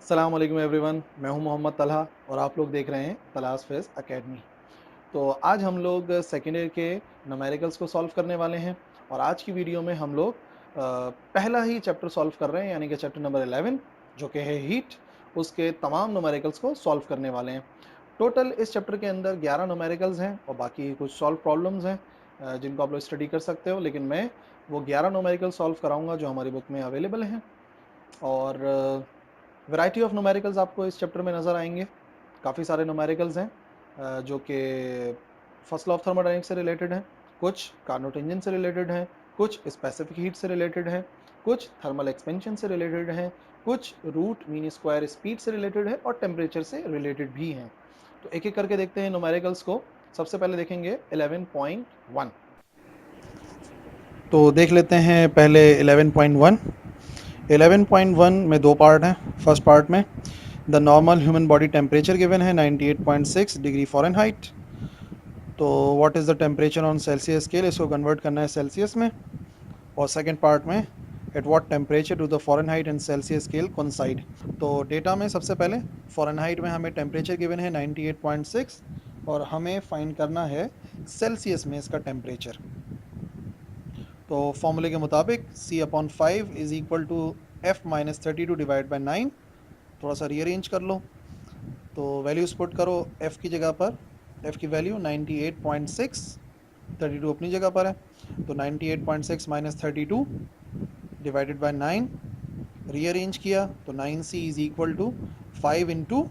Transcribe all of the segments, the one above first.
अस्सलाम वालेकुम एवरीवन, मैं हूं मोहम्मद तलहा और आप लोग देख रहे हैं तलाश फेज़ एकेडमी। तो आज हम लोग सेकेंड ईयर के न्यूमेरिकल्स को सॉल्व करने वाले हैं और आज की वीडियो में हम लोग पहला ही चैप्टर सॉल्व कर रहे हैं, यानी कि चैप्टर नंबर 11 जो कि है हीट, उसके तमाम न्यूमेरिकल्स को सॉल्व करने वाले हैं। टोटल इस चैप्टर के अंदर 11 न्यूमेरिकल्स हैं और बाकी कुछ सॉल्व प्रॉब्लम्स हैं जिनको आप लोग स्टडी कर सकते हो, लेकिन मैं वो 11 न्यूमेरिकल सॉल्व कराऊंगा जो हमारी बुक में अवेलेबल हैं। और वैरायटी ऑफ न्यूमेरिकल्स आपको इस चैप्टर में नज़र आएंगे। काफ़ी सारे न्यूमेरिकल्स हैं जो कि फर्स्ट लॉ ऑफ थर्मोडायनेमिक्स से रिलेटेड हैं, कुछ कार्नोट इंजन से रिलेटेड हैं, कुछ स्पेसिफिक हीट से रिलेटेड हैं, कुछ थर्मल एक्सपेंशन से रिलेटेड हैं, कुछ रूट मीन स्क्वायर स्पीड से रिलेटेड है और टेम्परेचर से रिलेटेड भी हैं। तो एक एक करके देखते हैं न्यूमेरिकल्स को। सबसे पहले देखेंगे 11.1। तो देख लेते हैं पहले 11.1। 11.1 में दो पार्ट हैं। फर्स्ट पार्ट में the normal human body temperature given है 98.6 डिग्री फ़ारेनहाइट। तो what is the temperature on Celsius scale, इसको कन्वर्ट करना है सेल्सियस में। और सेकंड पार्ट में at what temperature do the Fahrenheit and Celsius scale coincide. तो डेटा में सबसे पहले फ़ारेनहाइट में हमें टेम्परेचर गिवन है 98.6 और हमें फाइंड करना है सेल्सियस में इसका टेम्परेचर। तो फॉर्मूले के मुताबिक C/5 is equal to F-32 divide by 9। थोड़ा सा रीअरेंज कर लो, तो वैल्यूज़ पुट करो f की जगह पर। f की वैल्यू 98.6, 32 अपनी जगह पर है, तो 98.6 माइनस 32 डिवाइडेड बाय 9। रीअरेंज किया तो 9c is equal to 5 into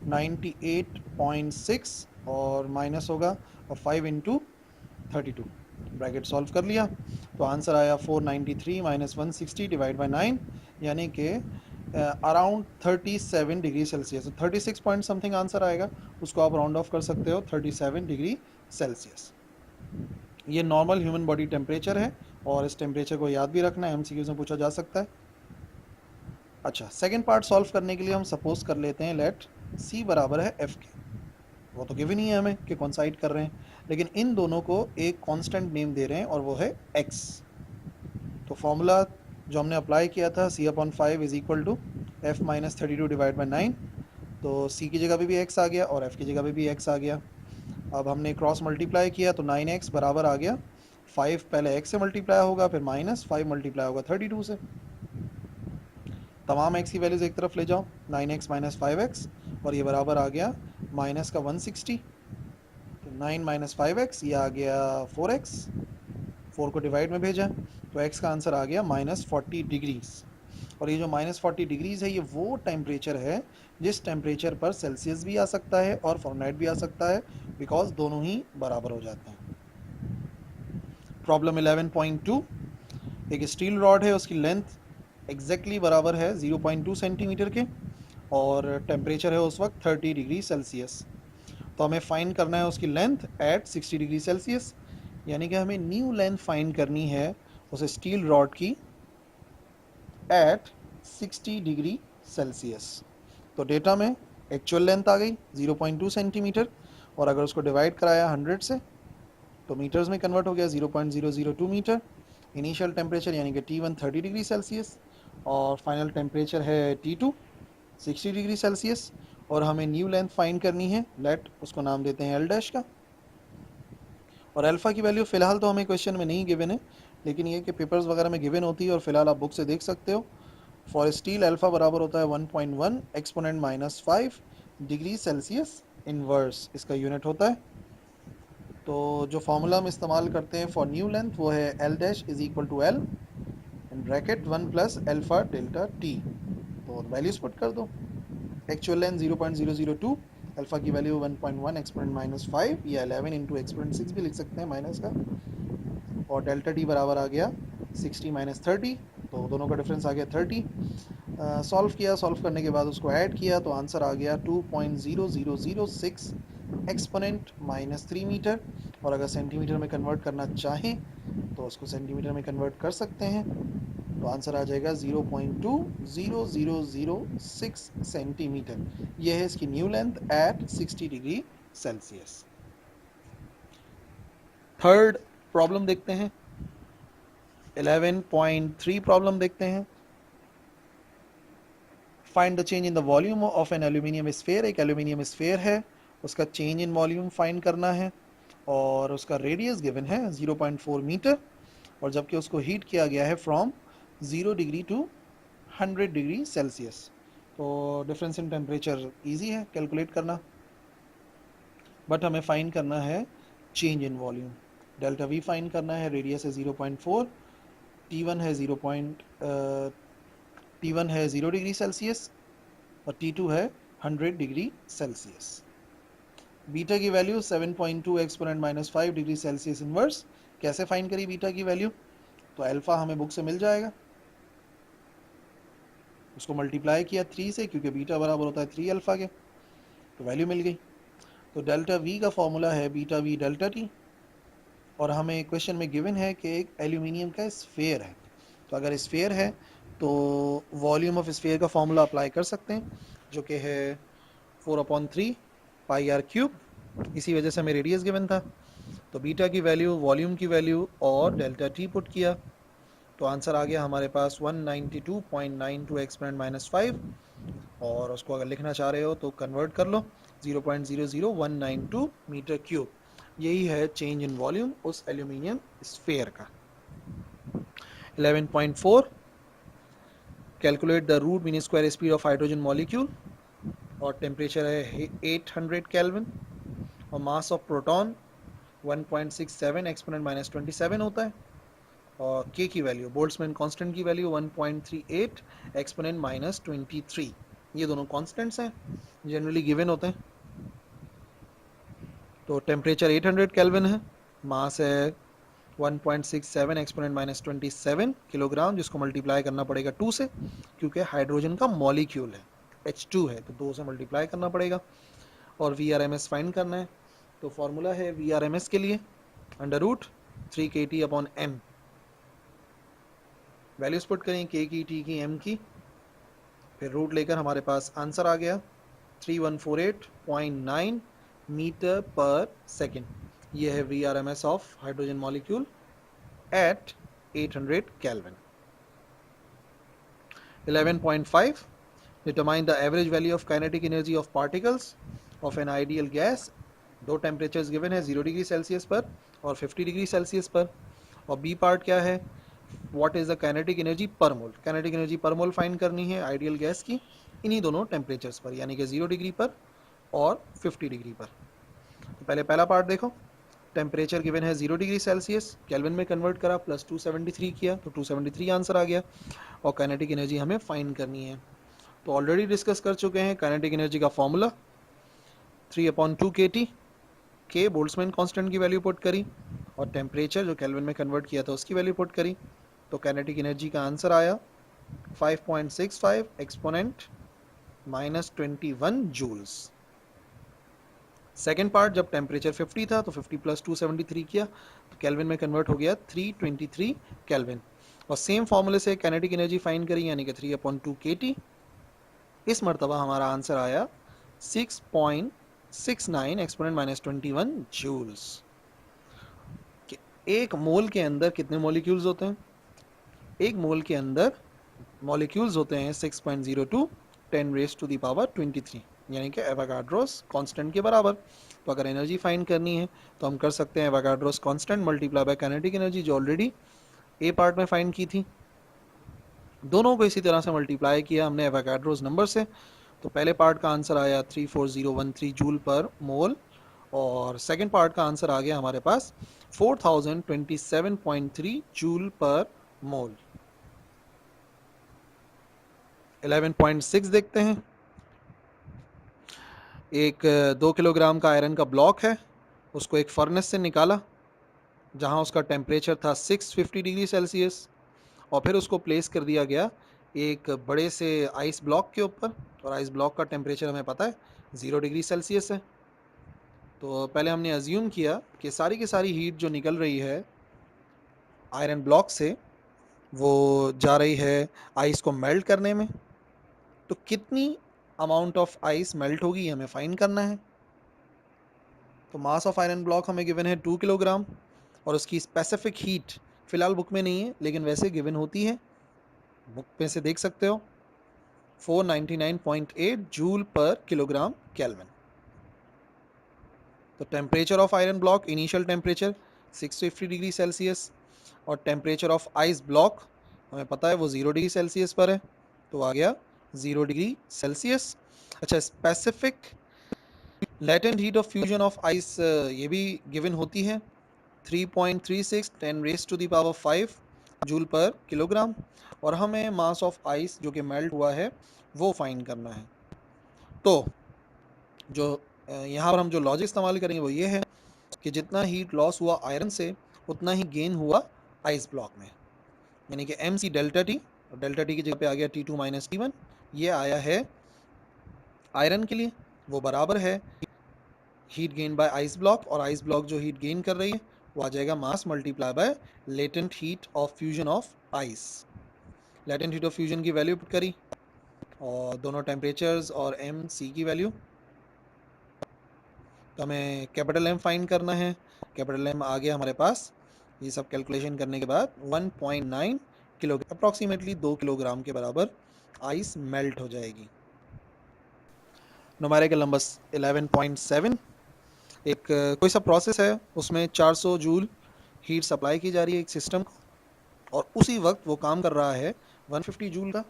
98.6 और माइनस होगा और 5 इंटू 32। ब्रैकेट सॉल्व कर लिया तो आंसर आया 493 माइनस 160 डिवाइड बाई 9, यानी कि around 37 degree Celsius. 36 point something answer आएगा, उसको आप राउंड ऑफ कर सकते हो 37 डिग्री सेल्सियस। ये नॉर्मल ह्यूमन बॉडी टेम्परेचर है और इस टेम्परेचर को याद भी रखना है, एमसीक्यूज में पूछा जा सकता है। अच्छा, सेकेंड पार्ट सॉल्व करने के लिए हम सपोज कर लेते हैं लेट सी बराबर है एफ के। वो तो गिवन ही है हमें कि कोइंसाइड कर रहे हैं, लेकिन इन दोनों को एक कांस्टेंट नेम दे रहे हैं और वो है x। तो फॉर्मूला जो हमने अप्लाई किया था C/5 is equal to F minus 32 divide by 9। तो C की जगह पे भी x आ गया और F की जगह पे भी x आ गया। अब हमने क्रॉस मल्टीप्लाई किया तो 9x बराबर आ गया 5, पहले x से मल्टीप्लाई होगा फिर माइनस 5 मल्टीप्लाई होगा 32 से। तमाम x की वैल्यूज़ एक तरफ ले जाओ, 9x माइनस 5x और ये बराबर आ गया माइनस का 160। तो 9 माइनस 5x ये आ गया 4x, 4 को डिवाइड में भेजा तो x का आंसर आ गया माइनस 40 डिग्रीज। और ये जो माइनस 40 डिग्रीज है ये वो टेम्परेचर है जिस टेम्परेचर पर सेल्सियस भी आ सकता है और फ़ारेनहाइट भी आ सकता है, बिकॉज दोनों ही बराबर हो जाते हैं। प्रॉब्लम 11.2, एक स्टील रॉड है, उसकी लेंथ एग्जैक्टली बराबर है 0.2 सेंटीमीटर के और टेम्परेचर है उस वक्त 30 डिग्री सेल्सियस। तो हमें फाइंड करना है उसकी लेंथ एट 60 डिग्री सेल्सियस, यानी कि हमें न्यू लेंथ फाइंड करनी है उस स्टील रॉड की एट 60 डिग्री सेल्सियस। तो डेटा में एक्चुअल लेंथ आ गई 0.2 सेंटीमीटर और अगर उसको डिवाइड कराया 100 से तो मीटर्स में कन्वर्ट हो गया 0.002 मीटर। इनिशियल टेम्परेचर यानी कि T1 30 डिग्री सेल्सियस और फाइनल टेम्परेचर है T2 60 डिग्री सेल्सियस। और हमें न्यू लेंथ फाइंड करनी है, लेट उसको नाम देते हैं एल डैश का। और अल्फ़ा की वैल्यू फ़िलहाल तो हमें क्वेश्चन में नहीं गिवन है, लेकिन ये कि पेपर्स वगैरह में गिवन होती है और फिलहाल आप बुक से देख सकते हो। फॉर स्टील अल्फ़ा बराबर होता है 1.1 exponent minus 5 degree Celsius inverse, इसका यूनिट होता है। तो जो फार्मूला हम इस्तेमाल करते हैं फॉर न्यू लेंथ वो है L dash is equal to L in bracket 1 plus alpha delta T. तो वैल्यूज पुट कर दो। एक्चुअल लेंथ 0.002, अल्फ़ा की वैल्यू 1.1 एक्सपोनेंट माइनस 5 या 11 इंटू एक्सपोनेंट 6 भी लिख सकते हैं माइनस का, और डेल्टा टी बराबर आ गया 60 माइनस 30, तो दोनों का डिफरेंस आ गया 30। सॉल्व किया, सॉल्व करने के बाद उसको ऐड किया तो आंसर आ गया 2.0006 एक्सपोनेंट माइनस 3 मीटर। और अगर सेंटीमीटर में कन्वर्ट करना चाहें तो उसको सेंटीमीटर में कन्वर्ट कर सकते हैं, तो आंसर आ जाएगा 0.20006 सेंटीमीटर। यह है इसकी new length at 60 degree Celsius. Third problem देखते हैं, 11.3 प्रॉब्लम देखते हैं। Find the change in the volume of an aluminium sphere. एक एल्यूमिनियम स्फेयर है, उसका चेंज इन वॉल्यूम फाइंड करना है और उसका रेडियस गिवन है 0.4 मीटर, और जबकि उसको हीट किया गया है from 0 degree to 100 degree Celsius. तो डिफरेंस इन टेम्परेचर ईजी है कैलकुलेट करना, बट हमें फाइंड करना है change in volume. Delta V find करना है, रेडियस है 0.4, T1 है 0 डिग्री सेल्सियस और T2 है 100 डिग्री सेल्सियस। बीटा की value 7.2 exponent -5 degree Celsius inverse. कैसे फाइंड करी बीटा की वैल्यू? तो अल्फा हमें बुक से मिल जाएगा, उसको मल्टीप्लाई किया 3 से, क्योंकि बीटा बराबर होता है 3 अल्फा के, तो वैल्यू मिल गई। तो डेल्टा वी का फॉर्मूला है बीटा वी डेल्टा टी, और हमें क्वेश्चन में गिवन है कि एक एल्यूमिनियम का स्फेयर है। तो अगर स्फेयर है तो वॉल्यूम ऑफ स्फेयर का फॉर्मूला अप्लाई कर सकते हैं, जो कि है 4/3 पाई आर क्यूब। इसी वजह से हमें रेडियस गिवन था। तो बीटा की वैल्यू, वॉल्यूम की वैल्यू और डेल्टा टी पुट किया, तो आंसर आ गया हमारे पास 192.92 एक्सपोनेंट -5, और उसको अगर लिखना चाह रहे हो तो कन्वर्ट कर लो, 0.00192 मीटर क्यूब। यही है चेंज इन वॉल्यूम उस एल्यूमिनियम स्फेयर का। 11.4 calculate the root mean square speed of hydrogen molecule, और टेम्परेचर है 800 केल्विन, और मास ऑफ प्रोटॉन 1.67 एक्सपोनेंट -27 होता है, और के की वैल्यू, बोल्ट्जमैन कांस्टेंट की वैल्यू 1.38 एक्सपोनेंट -23। ये दोनों कांस्टेंट्स हैं, जनरली गिवन होते हैं। तो टेम्परेचर 800 केल्विन है, मास है 1.67 एक्सपोनेंट -27 किलोग्राम, जिसको मल्टीप्लाई करना पड़ेगा 2 से, क्योंकि हाइड्रोजन का मॉलिक्यूल है, H2 है, तो 2 से मल्टीप्लाई करना पड़ेगा। और V R M S find करना है, तो फॉर्मूला है वी आर एम एस के लिए √3 kT/m। वैल्यूज पुट करें के की, टी की, एम की, फिर रूट लेकर हमारे पास आंसर आ गया 3148.9 मीटर पर सेकेंड। ये है V R M S of hydrogen molecule at 800 kelvin. 11.5 determine the average value of kinetic energy of particles of an ideal gas. दो टेम्परेचर्स गिवन है, 0 डिग्री सेल्सियस पर और 50 डिग्री सेल्सियस पर। और बी पार्ट क्या है, what is the kinetic energy पर मोल। Kinetic energy पर मोल फाइंड करनी है आइडियल गैस की इन्हीं दोनों टेम्परेचर्स पर, यानी कि 0 डिग्री पर और 50 डिग्री पर। तो पहले पहला पार्ट देखो, टेम्परेचर गिवन है 0 डिग्री सेल्सियस, केल्विन में कन्वर्ट करा, प्लस 273 किया, तो 273 आंसर आ गया। और काइनेटिक एनर्जी हमें फाइंड करनी है, तो ऑलरेडी डिस्कस कर चुके हैं। काइनेटिक एनर्जी का फॉर्मूला 3/2 kT, के बोल्ट्जमैन कांस्टेंट की वैल्यू पुट करी, और टेम्परेचर जो केल्विन में कन्वर्ट किया था उसकी वैल्यू पुट करी, तो काइनेटिक एनर्जी का आंसर आया 5.65 एक्सपोनेंट -21 जूल्स। सेकेंड पार्ट, जब टेम्परेचर 50 था तो 50 प्लस 273 किया, तो केल्विन में कन्वर्ट हो गया 323 केल्विन, और सेम फॉर्मूले से काइनेटिक एनर्जी फाइंड करी, यानी कि 3/2 kT। इस मरतबा हमारा आंसर आया 6.69 एक्सपोनेंट -21 जूल्स। एक मोल के अंदर कितने मॉलिक्यूल्स होते हैं? एक मोल के अंदर मॉलिक्यूल्स होते हैं 6.02 10⁻23, यानी कि एवोगाड्रोस कांस्टेंट के बराबर। तो अगर एनर्जी फाइंड करनी है तो हम कर सकते हैं Avogadro's constant multiply by kinetic energy, जो ऑलरेडी ए पार्ट में फाइंड की थी। दोनों को इसी तरह से मल्टीप्लाई किया हमने एवोगाड्रोस नंबर से, तो पहले पार्ट का आंसर आया 34013 जूल पर मोल, और सेकेंड पार्ट का आंसर आ गया हमारे पास 4027.3 जूल पर मोल। 11.6 देखते हैं। एक 2 किलोग्राम का आयरन का ब्लॉक है, उसको एक फर्नेस से निकाला जहां उसका टेम्परेचर था 650 डिग्री सेल्सियस, और फिर उसको प्लेस कर दिया गया एक बड़े से आइस ब्लॉक के ऊपर, और आइस ब्लॉक का टेम्परेचर हमें पता है 0 डिग्री सेल्सियस है। तो पहले हमने अज्यूम किया कि सारी की सारी हीट जो निकल रही है आयरन ब्लॉक से वो जा रही है आइस को मेल्ट करने में। तो कितनी अमाउंट ऑफ आइस मेल्ट होगी हमें फाइंड करना है। तो मास ऑफ आयरन ब्लॉक हमें गिवन है 2 किलोग्राम, और उसकी स्पेसिफिक हीट फिलहाल बुक में नहीं है, लेकिन वैसे गिवन होती है, बुक में से देख सकते हो। 499.8 जूल पर किलोग्राम केल्विन। तो temperature of iron block, initial temperature 650 degree Celsius, और टेम्परेचर ऑफ आइस ब्लॉक हमें पता है वो 0 डिग्री सेल्सियस पर है, तो आ गया 0 डिग्री सेल्सियस। अच्छा, specific latent heat of fusion of ice ये भी गिवन होती है, 3.36 10 raise to the power 5 joule per kilogram, और हमें मास ऑफ आइस जो कि मेल्ट हुआ है वो फाइंड करना है। तो जो यहाँ पर हम जो लॉजिक इस्तेमाल करेंगे वो ये है कि जितना हीट लॉस हुआ आयरन से उतना ही गेन हुआ आइस ब्लॉक में, यानी कि M C delta T, delta T की जगह पे आ गया T2 माइनस T1, ये आया है आयरन के लिए, वो बराबर है heat gain by ice block, और आइस ब्लॉक जो हीट गेन कर रही है वो आ जाएगा मास multiply by latent heat of fusion of ice. Latent heat of fusion की वैल्यू पुट करी और दोनों टेम्परेचर्स और एम सी की वैल्यू, तो हमें कैपिटल एम फाइंड करना है। कैपिटल एम आ गया हमारे पास, ये सब कैलकुलेशन करने के बाद 1.9 किलो, अप्रॉक्सीमेटली 2 किलोग्राम के बराबर आइस मेल्ट हो जाएगी। न्यूमेरिकल नंबर 11.7, एक कोई सा प्रोसेस है, उसमें 400 जूल हीट सप्लाई की जा रही है एक सिस्टम को, और उसी वक्त वो काम कर रहा है 150 जूल का।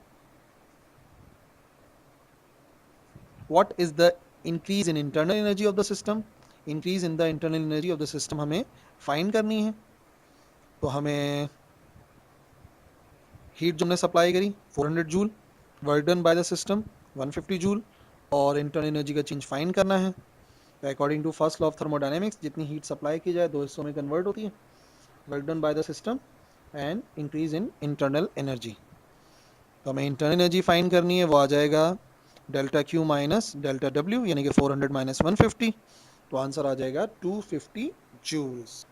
What is the increase in internal energy of the system, increase in the internal energy of the system हमें फाइंड करनी है। तो हमें हीट जो हमने सप्लाई करी 400 joule, work done by the system 150 joule, और इंटरनल एनर्जी का चेंज फाइंड करना है। तो according to first law of thermodynamics, जितनी हीट सप्लाई की जाए 2 हिस्सों में कन्वर्ट होती है, work done by the system and increase in internal energy. तो हमें इंटरनल एनर्जी फाइंड करनी है, वो आ जाएगा delta Q minus delta W, यानी कि 400 माइनस 150, तो आंसर आ जाएगा 250 जूल्स।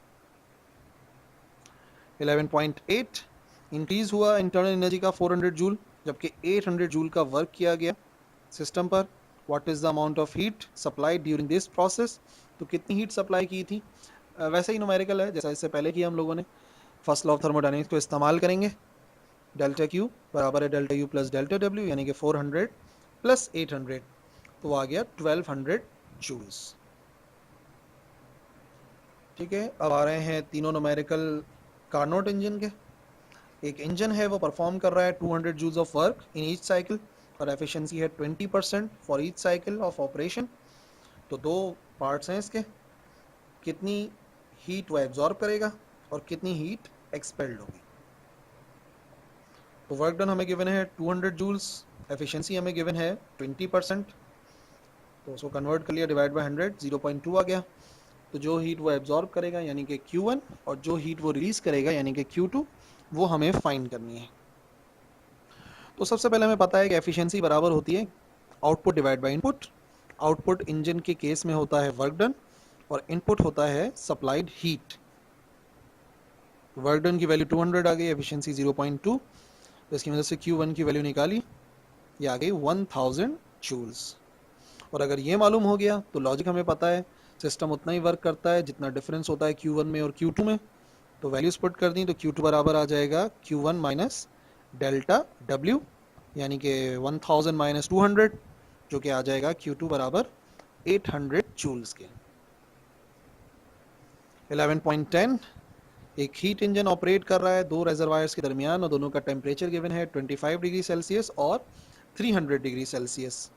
11.8, इंक्रीज हुआ इंटरनल एनर्जी का 400 जूल, जबकि 800 जूल का वर्क किया गया सिस्टम पर। What is the amount of heat supply during this process, तो कितनी हीट सप्लाई की थी, वैसे ही न्यूमेरिकल है जैसा इससे पहले किया हम लोगों ने। फर्स्ट लॉ ऑफ थर्मोडायनेमिक्स को इस्तेमाल करेंगे, डेल्टा क्यू बराबर है delta U plus delta W, यानी कि 400 प्लस 800, तो आ गया 1200 जूल्स। ठीक है, अब आ रहे हैं तीनों न्यूमेरिकल कार्नोट इंजन के। एक इंजन है वो परफॉर्म कर रहा है 200 joules of work in each cycle, और एफिशिएंसी है 20% for each cycle of operation. तो दो पार्ट्स हैं इसके, कितनी हीट वो एब्जॉर्ब करेगा और कितनी हीट एक्सपेल्ड होगी। तो वर्क डन हमें गिवन है 200 जूल्स, एफिशिएंसी हमें गिवन है 20%, तो उसको कन्वर्ट कर लिया, डिवाइड बाय 100, 0.2 आ गया। तो जो हीट वो एब्जॉर्ब करेगा यानी कि Q1, और जो हीट वो रिलीज करेगा यानी कि Q2, वो हमें फाइंड करनी है। तो सबसे पहले हमें पता है कि एफिशिएंसी बराबर होती है output divide by input. Output engine के केस में होता है वर्क डन, और इनपुट होता है सप्लाइड हीट। वर्क डन की वैल्यू 200 आ गई, एफिशिएंसी 0.2, तो इसकी वजह से Q1 की वैल्यू निकाली, ये आ गई 1000 जूल्स। और अगर ये मालूम हो गया तो लॉजिक हमें पता है, सिस्टम उतना ही वर्क करता है जितना डिफरेंस होता है Q1 में और Q2 में। तो वैल्यूज पुट कर दी, तो Q2 बराबर आ जाएगा Q1 माइनस डेल्टा W, यानी कि 1000 माइनस 200, जो कि आ जाएगा Q2 बराबर 800 जूल्स के। 11.10, एक हीट इंजन ऑपरेट कर रहा है दो रेजरवायर्स के दरमियान, और दोनों का टेम्परेचर गिवन है 25 डिग्री सेल्सियस और 300 डिग्री सेल्सियस।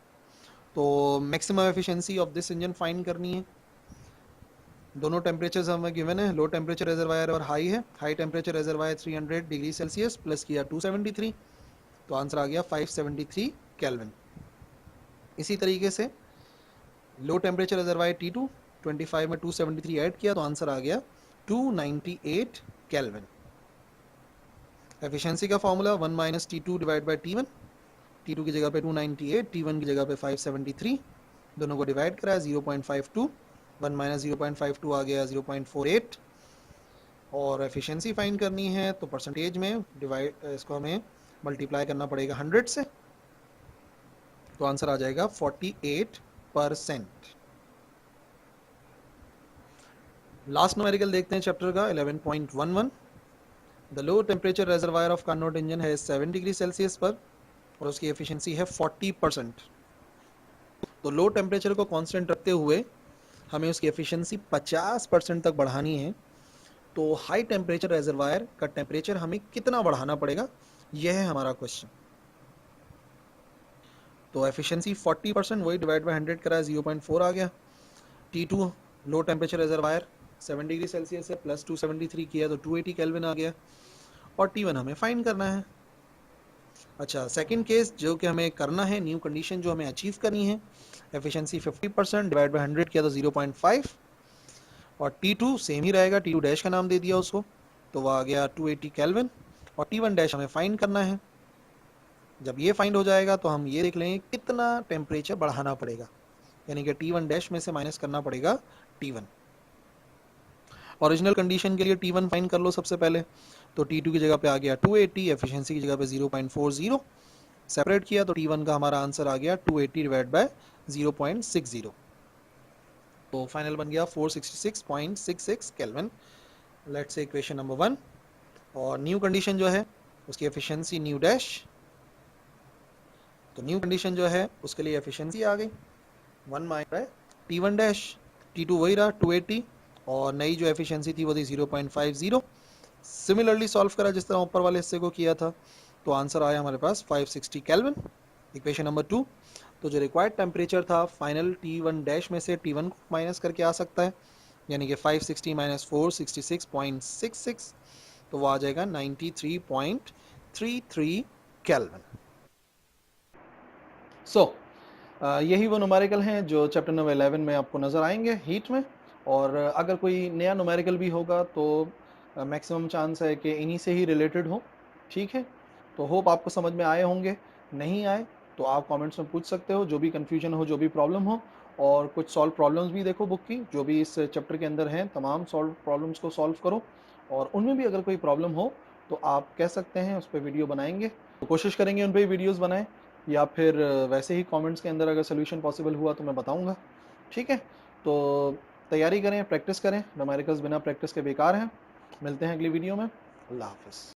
तो maximum efficiency of this engine find करनी है। दोनों टेम्परेचर्स हमें गिवन है, लो टेम्परेचर रिजर्वायर और हाई है। High temperature reservoir 300 degree Celsius plus किया 273, तो आंसर आ गया 573 केल्विन। इसी तरीके से लो टेम्परेचर रिजर्वायर T2, 25 में 273 ऐड किया, तो आंसर आ गया 298 केल्विन। एफिशिएंसी का formula 1 minus T2 divide by T1, T2 की जगह पे 298, T1 की जगह पे 573, दोनों को डिवाइड करा 0.52, 1 माइनस 0.52 आ गया 0.48, और एफिशिएंसी फाइंड करनी है तो परसेंटेज में डिवाइड, इसको हमें मल्टीप्लाई करना पड़ेगा 100 से, तो आंसर आ जाएगा 48%। लास्ट न्यूमेरिकल देखते हैं चैप्टर का, 11.11। The low temperature reservoir of Carnot engine है 7 डिग्री सेल्सियस पर, और उसकी एफिशिएंसी है 40%। तो लो टेम्परेचर को कांस्टेंट रखते हुए हमें उसकी एफिशिएंसी 50% तक बढ़ानी है। तो हाई टेम्परेचर रेजर्वायर का टेम्परेचर हमें कितना बढ़ाना पड़ेगा, यह है हमारा क्वेश्चन। तो एफिशिएंसी 40%, वही डिवाइड बाय 100 करा, 0.4 आ गया। T2 low temperature reservoir 7 degree Celsius है, प्लस 273 किया तो 280 केल्विन आ गया। और T1 हमें फाइंड करना है। अच्छा, सेकंड केस जो कि हमें करना है, न्यू कंडीशन जो हमें अचीव करनी है, एफिशिएंसी 50% डिवाइड बाय 100 किया तो 0.5। और T2 सेम ही रहेगा, T2 डैश का नाम दे दिया उसको, तो वह आ गया 280 केल्विन। और T1 डैश हमें फाइंड करना है। जब ये फाइंड हो जाएगा तो हम ये देख लेंगे कितना टेम्परेचर बढ़ाना पड़ेगा, यानी कि T1 डैश में से माइनस करना पड़ेगा T1। ओरिजिनल कंडीशन के लिए T1 फाइंड कर लो सबसे पहले। तो T2 की जगह पे आ गया 280, एफिशिएंसी की जगह पे 0.40, सेपरेट किया तो T1 का हमारा आंसर आ गया 280 डिवाइड बाय 0.60। तो फाइनल बन गया 466.66 kelvin. Let's say equation number 1। और न्यू कंडीशन जो है उसकी एफिशिएंसी न्यू डैश, तो न्यू कंडीशन जो है उसके लिए एफिशिएंसी आ गई 1 माइनस T1 डैश, T2 वही रहा 280, और नई जो एफिशिएंसी थी वो थी 0.50। सिमिलरली सॉल्व करा जिस तरह ऊपर वाले हिस्से को किया था, तो आंसर आया हमारे पास 560 केल्विन। Equation number 2। तो जो रिक्वायर्ड टेम्परेचर था फाइनल T1 डैश में से T1 को माइनस करके आ सकता है, यानी कि 560 माइनस 466.66, तो वो आ जाएगा 93.33 केल्विन। सो यही वो न्यूमेरिकल हैं जो चैप्टर नंबर 11 में आपको नज़र आएंगे हीट में। और अगर कोई नया न्यूमेरिकल भी होगा तो मैक्सिमम चांस है कि इन्हीं से ही रिलेटेड हो। ठीक है, तो होप आपको समझ में आए होंगे। नहीं आए तो आप कमेंट्स में पूछ सकते हो, जो भी कन्फ्यूजन हो, जो भी प्रॉब्लम हो। और कुछ सॉल्व प्रॉब्लम्स भी देखो बुक की, जो भी इस चैप्टर के अंदर हैं, तमाम सॉल्व प्रॉब्लम्स को सॉल्व करो। और उनमें भी अगर कोई प्रॉब्लम हो तो आप कह सकते हैं, उस पर वीडियो बनाएंगे, तो कोशिश करेंगे उन पर वीडियोज़ बनाएं, या फिर वैसे ही कमेंट्स के अंदर अगर सोल्यूशन पॉसिबल हुआ तो मैं बताऊंगा। ठीक है, तो तैयारी करें, प्रैक्टिस करें। न्यूमेरिकल्स बिना प्रैक्टिस के बेकार हैं। मिलते हैं अगली वीडियो में। अल्लाह हाफिज़।